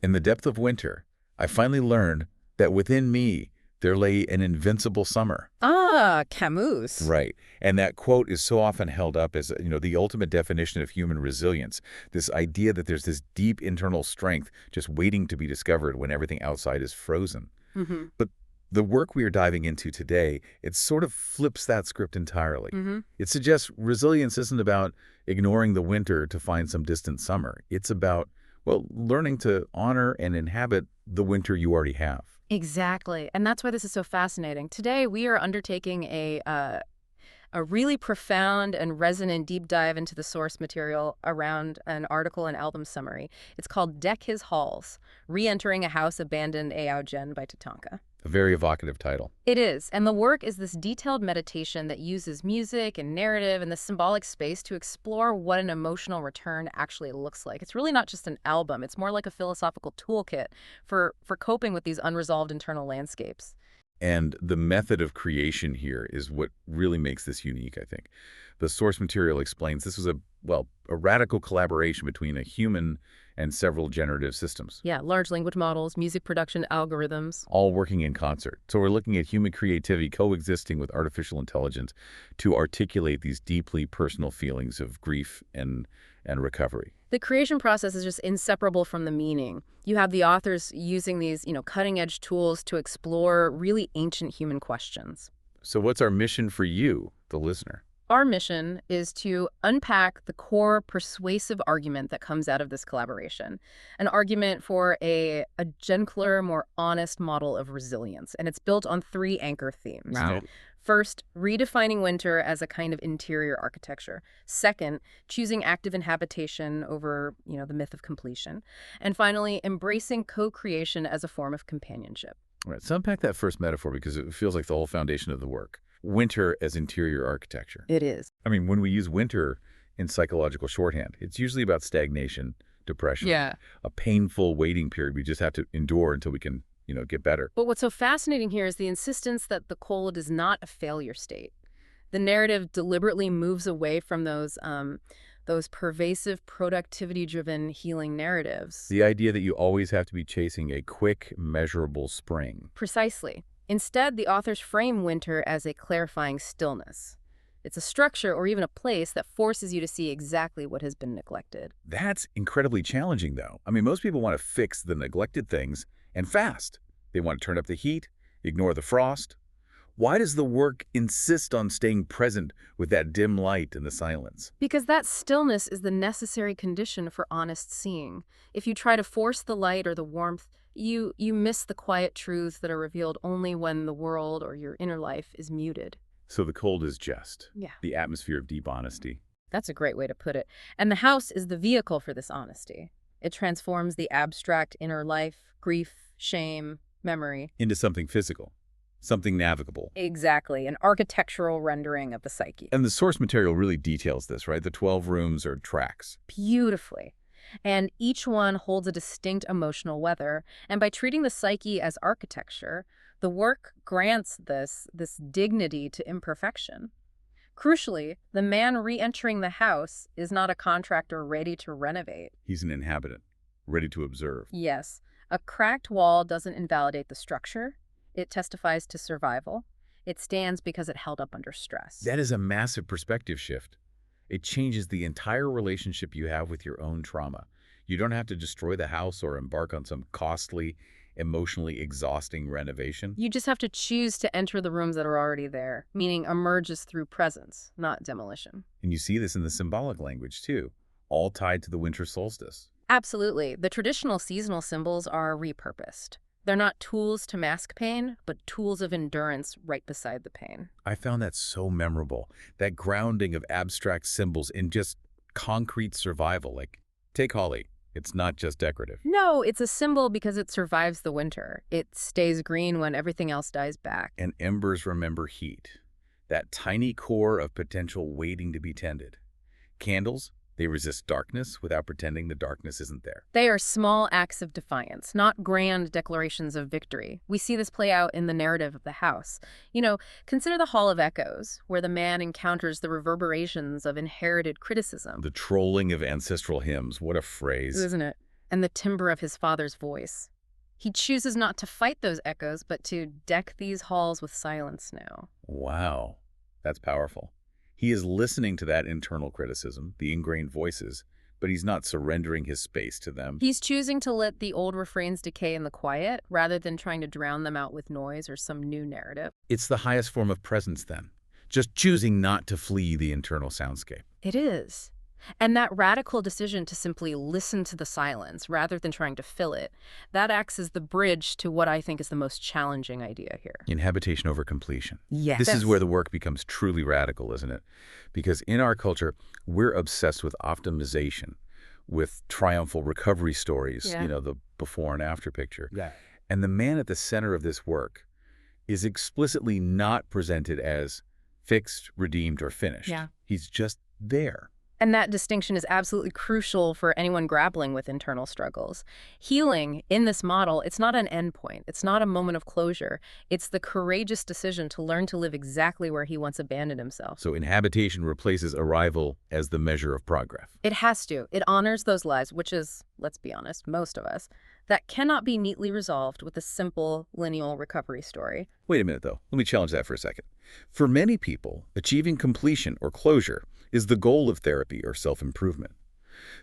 In the depth of winter, I finally learned that within me there lay an invincible summer. Ah, Camus. Right. And that quote is so often held up as, the ultimate definition of human resilience, this idea that there's this deep internal strength just waiting to be discovered when everything outside is frozen. Mm-hmm. But the work we are diving into today, it sort of flips that script entirely. Mm-hmm. It suggests resilience isn't about ignoring the winter to find some distant summer. It's about, well, learning to honor and inhabit the winter you already have. Exactly. And that's why this is so fascinating. Today, we are undertaking a really profound and resonant deep dive into the source material around an article and album summary. It's called 𝗑𝗕ᗕᗕ, Re-Entering a House Abandoned 𝗧𝗔𝗧𝗔𝗡 by TATANKA. A very evocative title. It is. And the work is this detailed meditation that uses music and narrative and the symbolic space to explore what an emotional return actually looks like. It's really not just an album. It's more like a philosophical toolkit for coping with these unresolved internal landscapes. And the method of creation here is what really makes this unique, I think. The source material explains this was a radical collaboration between a human and several generative systems. Yeah, large language models, music production algorithms. All working in concert. So we're looking at human creativity coexisting with artificial intelligence to articulate these deeply personal feelings of grief and recovery. The creation process is just inseparable from the meaning. You have the authors using these, cutting-edge tools to explore really ancient human questions. So what's our mission for you, the listener? Our mission is to unpack the core persuasive argument that comes out of this collaboration, an argument for a gentler, more honest model of resilience. And it's built on 3 anchor themes. Wow. First, redefining winter as a kind of interior architecture. Second, choosing active inhabitation over, the myth of completion. And finally, embracing co-creation as a form of companionship. All right, so unpack that first metaphor because it feels like the whole foundation of the work. Winter as interior architecture. It is. I mean, when we use winter in psychological shorthand, it's usually about stagnation, depression, Yeah. a painful waiting period we just have to endure until we can, get better. But what's so fascinating here is the insistence that the cold is not a failure state. The narrative deliberately moves away from those pervasive productivity-driven healing narratives. The idea that you always have to be chasing a quick, measurable spring. Precisely. Instead, the authors frame winter as a clarifying stillness. It's a structure or even a place that forces you to see exactly what has been neglected. That's incredibly challenging, though. I mean, most people want to fix the neglected things and fast. They want to turn up the heat, ignore the frost. Why does the work insist on staying present with that dim light and the silence? Because that stillness is the necessary condition for honest seeing. If you try to force the light or the warmth, you miss the quiet truths that are revealed only when the world or your inner life is muted. So the cold is just the atmosphere of deep honesty. That's a great way to put it. And the house is the vehicle for this honesty. It transforms the abstract inner life, grief, shame, memory, into something physical, something navigable. Exactly, an architectural rendering of the psyche. And the source material really details this, right? The 12 rooms are tracks. Beautifully. And each one holds a distinct emotional weather. And by treating the psyche as architecture, the work grants this dignity to imperfection. Crucially, the man re-entering the house is not a contractor ready to renovate. He's an inhabitant, ready to observe. Yes. A cracked wall doesn't invalidate the structure. It testifies to survival. It stands because it held up under stress. That is a massive perspective shift. It changes the entire relationship you have with your own trauma. You don't have to destroy the house or embark on some costly, emotionally exhausting renovation. You just have to choose to enter the rooms that are already there, meaning emerges through presence, not demolition. And you see this in the symbolic language, too, all tied to the winter solstice. Absolutely. The traditional seasonal symbols are repurposed. They're not tools to mask pain, but tools of endurance right beside the pain. I found that so memorable, that grounding of abstract symbols in just concrete survival. Like, take holly. It's not just decorative. No, it's a symbol because it survives the winter. It stays green when everything else dies back. And embers remember heat, that tiny core of potential waiting to be tended. Candles, they resist darkness without pretending the darkness isn't there. They are small acts of defiance, not grand declarations of victory. We see this play out in the narrative of the house. Consider the Hall of Echoes, where the man encounters the reverberations of inherited criticism. The trolling of ancestral hymns, what a phrase. Isn't it? and the timbre of his father's voice. He chooses not to fight those echoes, but to deck these halls with silence now. Wow, that's powerful. He is listening to that internal criticism, the ingrained voices, but he's not surrendering his space to them. He's choosing to let the old refrains decay in the quiet, rather than trying to drown them out with noise or some new narrative. It's the highest form of presence then, just choosing not to flee the internal soundscape. It is. And that radical decision to simply listen to the silence rather than trying to fill it, that acts as the bridge to what I think is the most challenging idea here. Inhabitation over completion. Yes. This is where the work becomes truly radical, isn't it? Because in our culture, we're obsessed with optimization, with triumphal recovery stories, the before and after picture. Yeah. And the man at the center of this work is explicitly not presented as fixed, redeemed, or finished. Yeah. He's just there. And that distinction is absolutely crucial for anyone grappling with internal struggles. Healing, in this model, it's not an endpoint. It's not a moment of closure. It's the courageous decision to learn to live exactly where he once abandoned himself. So inhabitation replaces arrival as the measure of progress. It has to. It honors those lives, which is, let's be honest, most of us, that cannot be neatly resolved with a simple lineal recovery story. Wait a minute, though. Let me challenge that for a second. For many people, achieving completion or closure is the goal of therapy or self-improvement.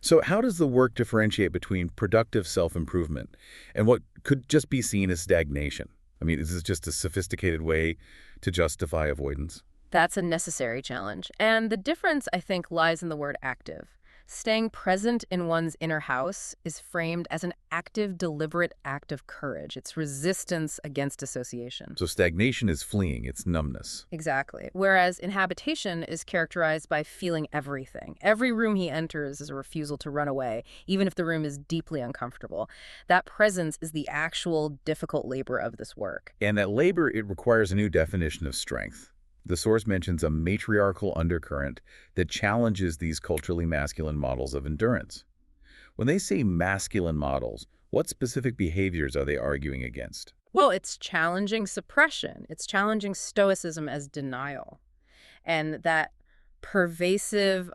So how does the work differentiate between productive self-improvement and what could just be seen as stagnation? I mean, is this just a sophisticated way to justify avoidance? That's a necessary challenge. And the difference, I think, lies in the word active. Staying present in one's inner house is framed as an active, deliberate act of courage. It's resistance against association. So stagnation is fleeing, it's numbness. Exactly. Whereas inhabitation is characterized by feeling everything. Every room he enters is a refusal to run away, even if the room is deeply uncomfortable. That presence is the actual difficult labor of this work. And that labor, it requires a new definition of strength. The source mentions a matriarchal undercurrent that challenges these culturally masculine models of endurance. When they say masculine models, what specific behaviors are they arguing against? Well, it's challenging suppression. It's challenging stoicism as denial. And that pervasive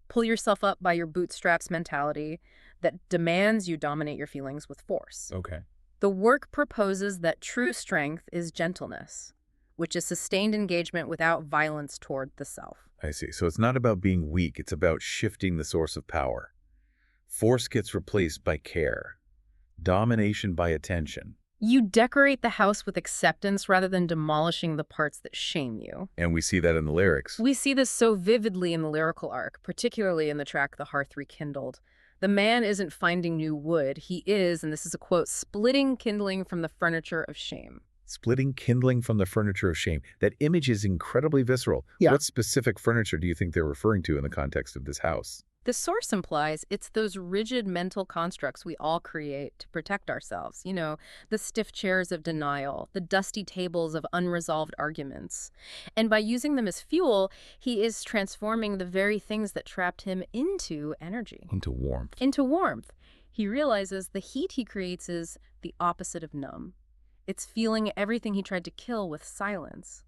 pull yourself up by your bootstraps mentality that demands you dominate your feelings with force. Okay. The work proposes that true strength is gentleness, which is sustained engagement without violence toward the self. I see. So it's not about being weak, it's about shifting the source of power. Force gets replaced by care. Domination by attention. You decorate the house with acceptance rather than demolishing the parts that shame you. And we see that in the lyrics. We see this so vividly in the lyrical arc, particularly in the track The Hearth Rekindled. The man isn't finding new wood, he is, and this is a quote, splitting kindling from the furniture of shame. Splitting kindling from the furniture of shame. That image is incredibly visceral. Yeah. What specific furniture do you think they're referring to in the context of this house? The source implies it's those rigid mental constructs we all create to protect ourselves. The stiff chairs of denial, the dusty tables of unresolved arguments. And by using them as fuel, he is transforming the very things that trapped him into energy. Into warmth. Into warmth. He realizes the heat he creates is the opposite of numb. It's feeling everything he tried to kill with silence.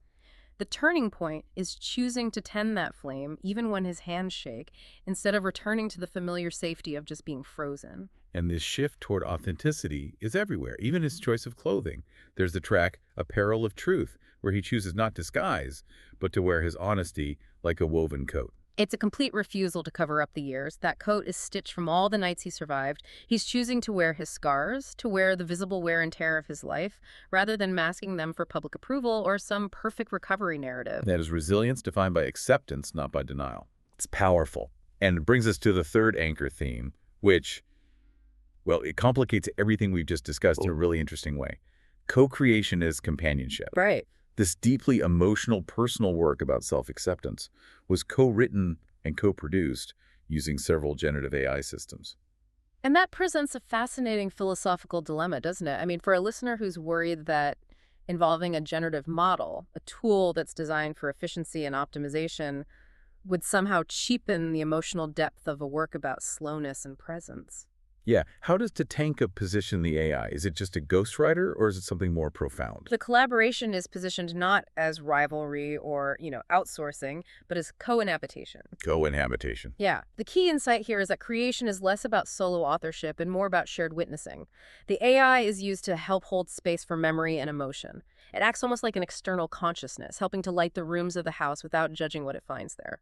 The turning point is choosing to tend that flame even when his hands shake, instead of returning to the familiar safety of just being frozen. And this shift toward authenticity is everywhere, even his choice of clothing. There's the track Apparel of Truth, where he chooses not disguise, but to wear his honesty like a woven coat. It's a complete refusal to cover up the years. That coat is stitched from all the nights he survived. He's choosing to wear his scars, to wear the visible wear and tear of his life, rather than masking them for public approval or some perfect recovery narrative. That is resilience defined by acceptance, not by denial. It's powerful. And it brings us to the third anchor theme, which, well, it complicates everything we've just discussed in a really interesting way. Co-creation is companionship. Right. This deeply emotional, personal work about self-acceptance was co-written and co-produced using several generative AI systems. And that presents a fascinating philosophical dilemma, doesn't it? I mean, for a listener who's worried that involving a generative model, a tool that's designed for efficiency and optimization, would somehow cheapen the emotional depth of a work about slowness and presence. Yeah, how does TATANKA position the AI? Is it just a ghostwriter or is it something more profound? The collaboration is positioned not as rivalry or, outsourcing, but as co-inhabitation. Co-inhabitation. Yeah. The key insight here is that creation is less about solo authorship and more about shared witnessing. The AI is used to help hold space for memory and emotion. It acts almost like an external consciousness, helping to light the rooms of the house without judging what it finds there.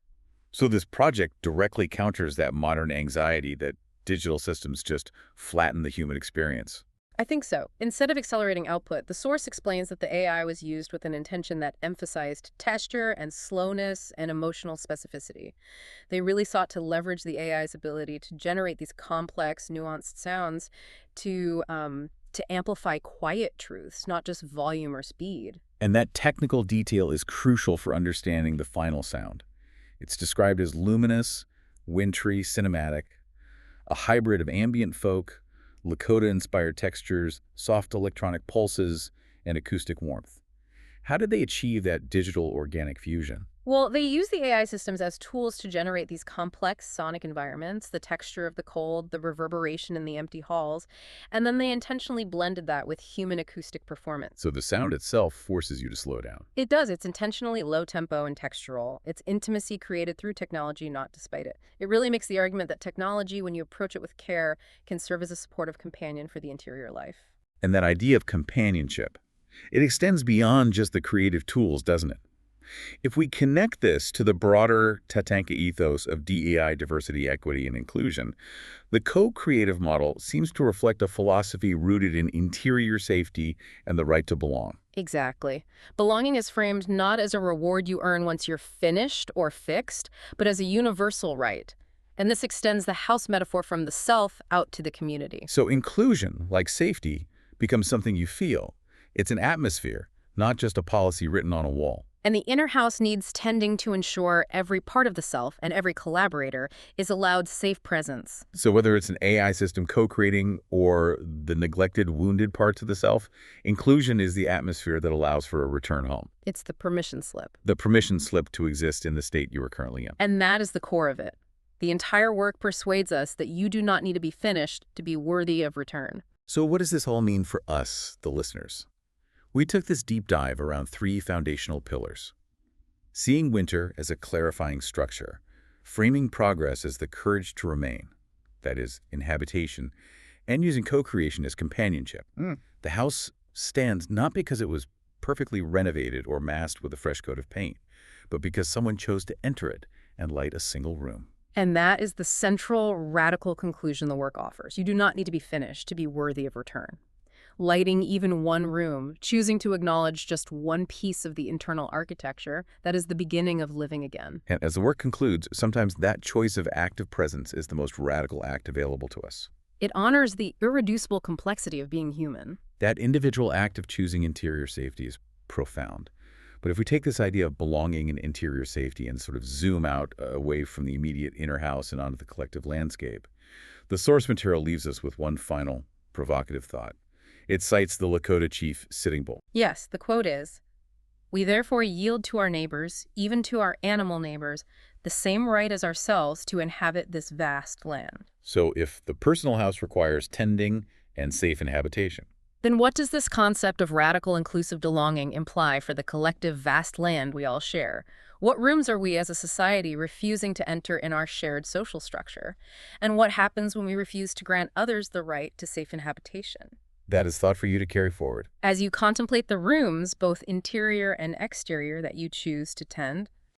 So this project directly counters that modern anxiety that digital systems just flatten the human experience. I think so. Instead of accelerating output, the source explains that the AI was used with an intention that emphasized texture and slowness and emotional specificity. They really sought to leverage the AI's ability to generate these complex, nuanced sounds to amplify quiet truths, not just volume or speed. And that technical detail is crucial for understanding the final sound. It's described as luminous, wintry, cinematic, a hybrid of ambient folk, Lakota-inspired textures, soft electronic pulses, and acoustic warmth. How did they achieve that digital organic fusion? Well, they use the AI systems as tools to generate these complex sonic environments, the texture of the cold, the reverberation in the empty halls, and then they intentionally blended that with human acoustic performance. So the sound itself forces you to slow down. It does. It's intentionally low tempo and textural. It's intimacy created through technology, not despite it. It really makes the argument that technology, when you approach it with care, can serve as a supportive companion for the interior life. And that idea of companionship, it extends beyond just the creative tools, doesn't it? If we connect this to the broader TATANKA ethos of DEI, diversity, equity, and inclusion, the co-creative model seems to reflect a philosophy rooted in interior safety and the right to belong. Exactly. Belonging is framed not as a reward you earn once you're finished or fixed, but as a universal right. And this extends the house metaphor from the self out to the community. So inclusion, like safety, becomes something you feel. It's an atmosphere, not just a policy written on a wall. And the inner house needs tending to ensure every part of the self and every collaborator is allowed safe presence. So whether it's an AI system co-creating or the neglected, wounded parts of the self, inclusion is the atmosphere that allows for a return home. It's the permission slip. The permission slip to exist in the state you are currently in. And that is the core of it. The entire work persuades us that you do not need to be finished to be worthy of return. So what does this all mean for us, the listeners? We took this deep dive around 3 foundational pillars. Seeing winter as a clarifying structure, framing progress as the courage to remain, that is, inhabitation, and using co-creation as companionship. The house stands not because it was perfectly renovated or masked with a fresh coat of paint, but because someone chose to enter it and light a single room. And that is the central, radical conclusion the work offers. You do not need to be finished to be worthy of return. Lighting even one room, choosing to acknowledge just one piece of the internal architecture, that is the beginning of living again. And as the work concludes, sometimes that choice of active presence is the most radical act available to us. It honors the irreducible complexity of being human. That individual act of choosing interior safety is profound. But if we take this idea of belonging and interior safety and sort of zoom out away from the immediate inner house and onto the collective landscape, the source material leaves us with one final provocative thought. It cites the Lakota chief Sitting Bull. Yes, the quote is, "We therefore yield to our neighbors, even to our animal neighbors, the same right as ourselves to inhabit this vast land." So if the personal house requires tending and safe inhabitation, Then what does this concept of radical inclusive belonging imply for the collective vast land we all share? What rooms are we as a society refusing to enter in our shared social structure? And what happens when we refuse to grant others the right to safe inhabitation? that is thought for you to carry forward. As you contemplate the rooms, both interior and exterior, that you choose to tend,